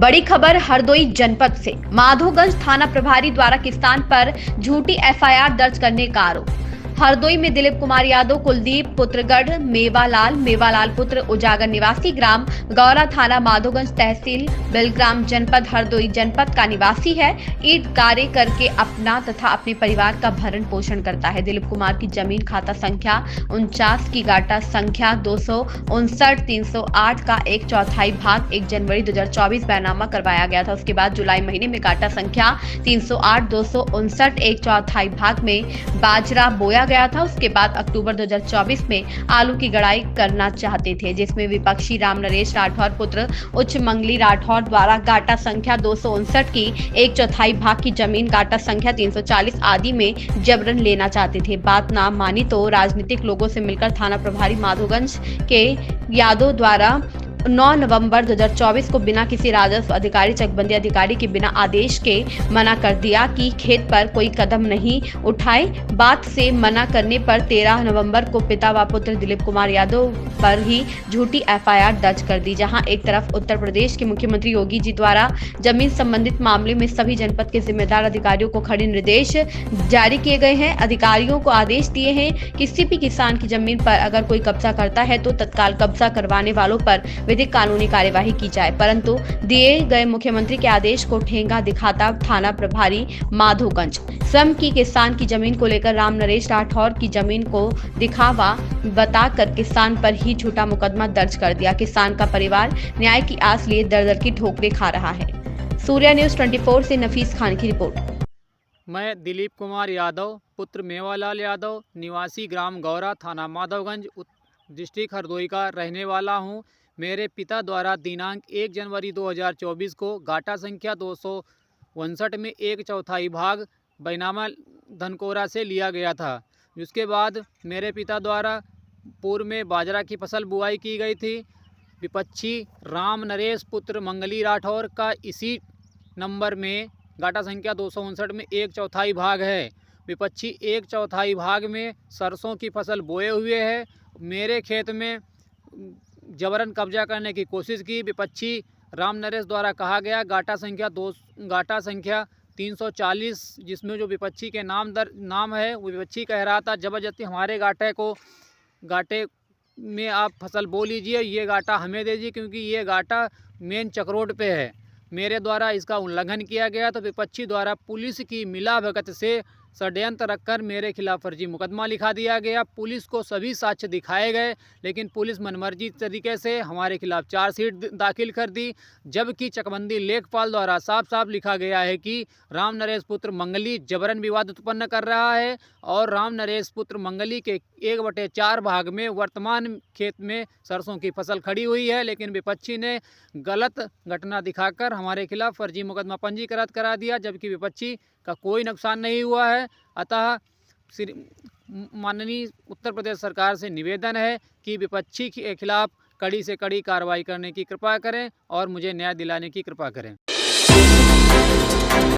बड़ी खबर हरदोई जनपद से। माधोगंज थाना प्रभारी द्वारा किसान पर झूठी एफआईआर दर्ज करने का आरोप। हरदोई में दिलीप कुमार यादव कुलदीप पुत्रगढ़ मेवालाल पुत्र उजागर निवासी ग्राम गौरा थाना माधोगंज तहसील बेलग्राम जनपद हरदोई जनपद का निवासी है। ईंट कार्य करके अपना तथा अपने परिवार का भरण पोषण करता है। दिलीप कुमार की जमीन खाता संख्या 49 की गाटा संख्या 259-308 का 1/4 भाग 1 जनवरी 2024 बैनामा करवाया गया था। उसके बाद जुलाई महीने में गाटा संख्या 308-259 1/4 भाग में बाजरा बोया गया था। उसके बाद अक्टूबर 2024 में आलू की गड़ाई करना चाहते थे, जिसमें विपक्षी राम नरेश राठौर पुत्र उच्च मंगली राठौर द्वारा गाटा संख्या 259 की 1/4 भाग की जमीन गाटा संख्या 340 आदि में जबरन लेना चाहते थे। बात ना मानी तो राजनीतिक लोगों से मिलकर थाना प्रभारी माधोगंज के यादव द्वारा 9 नवंबर 2024 को बिना किसी राजस्व अधिकारी चकबंदी अधिकारी के बिना आदेश के मना कर दिया कि खेत पर कोई कदम नहीं उठाए। बात से मना करने पर 13 नवंबर को पिता व पुत्र दिलीप कुमार यादव पर ही झूठी एफआईआर दर्ज कर दी। जहां एक तरफ उत्तर प्रदेश के मुख्यमंत्री योगी जी द्वारा जमीन संबंधित मामले में सभी जनपद के जिम्मेदार अधिकारियों को कड़े निर्देश जारी किए गए हैं। अधिकारियों को आदेश दिए हैं किसी भी किसान की जमीन पर अगर कोई कब्जा करता है तो तत्काल कब्जा करवाने वालों पर विधिक कानूनी कार्यवाही की जाए, परंतु दिए गए मुख्यमंत्री के आदेश को ठेंगा दिखाता थाना प्रभारी माधोगंज स्वयं की किसान की जमीन को लेकर राम नरेश राठौर की जमीन को दिखावा बताकर किसान पर ही झूठा मुकदमा दर्ज कर दिया। किसान का परिवार न्याय की आस लिए दर-दर की ठोकरें खा रहा है। सूर्या न्यूज 24 से नफीस खान की रिपोर्ट। मैं दिलीप कुमार यादव पुत्र मेवालाल यादव निवासी ग्राम गौरा थाना माधवगंज डिस्ट्रिक्ट हरदोई का रहने वाला हूं। मेरे पिता द्वारा दिनांक 1 जनवरी 2024 को गाटा संख्या 259 में 1/4 भाग बैनामा धनकोरा से लिया गया था। उसके बाद मेरे पिता द्वारा पूर्व में बाजरा की फसल बुआई की गई थी। विपक्षी राम नरेश पुत्र मंगली राठौर का इसी नंबर में गाटा संख्या 259 में 1/4 भाग है। विपक्षी 1/4 भाग में सरसों की फसल बोए हुए है। मेरे खेत में जबरन कब्जा करने की कोशिश की। विपक्षी राम नरेश द्वारा कहा गया गाटा संख्या 340 जिसमें जो विपक्षी के नाम है वो विपक्षी कह रहा था जबरदस्ती हमारे गाटे में आप फसल बो लीजिए, ये गाटा हमें दे दीजिए क्योंकि ये गाटा मेन चक्रोड पे है। मेरे द्वारा इसका उल्लंघन किया गया तो विपक्षी द्वारा पुलिस की मिलाभगत से षड्यंत्र रखकर मेरे खिलाफ फर्जी मुकदमा लिखा दिया गया। पुलिस को सभी साक्ष्य दिखाए गए, लेकिन पुलिस मनमर्जी तरीके से हमारे खिलाफ चार्जशीट दाखिल कर दी, जबकि चकबंदी लेखपाल द्वारा साफ साफ लिखा गया है कि राम नरेश पुत्र मंगली जबरन विवाद उत्पन्न कर रहा है और राम नरेश पुत्र मंगली के 1/4 भाग में वर्तमान खेत में सरसों की फसल खड़ी हुई है, लेकिन विपक्षी ने गलत घटना दिखाकर हमारे खिलाफ फर्जी मुकदमा पंजीकृत करा दिया, जबकि विपक्षी का कोई नुकसान नहीं हुआ है। अतः माननीय उत्तर प्रदेश सरकार से निवेदन है कि विपक्षी के खिलाफ कड़ी से कड़ी कार्रवाई करने की कृपा करें और मुझे न्याय दिलाने की कृपा करें।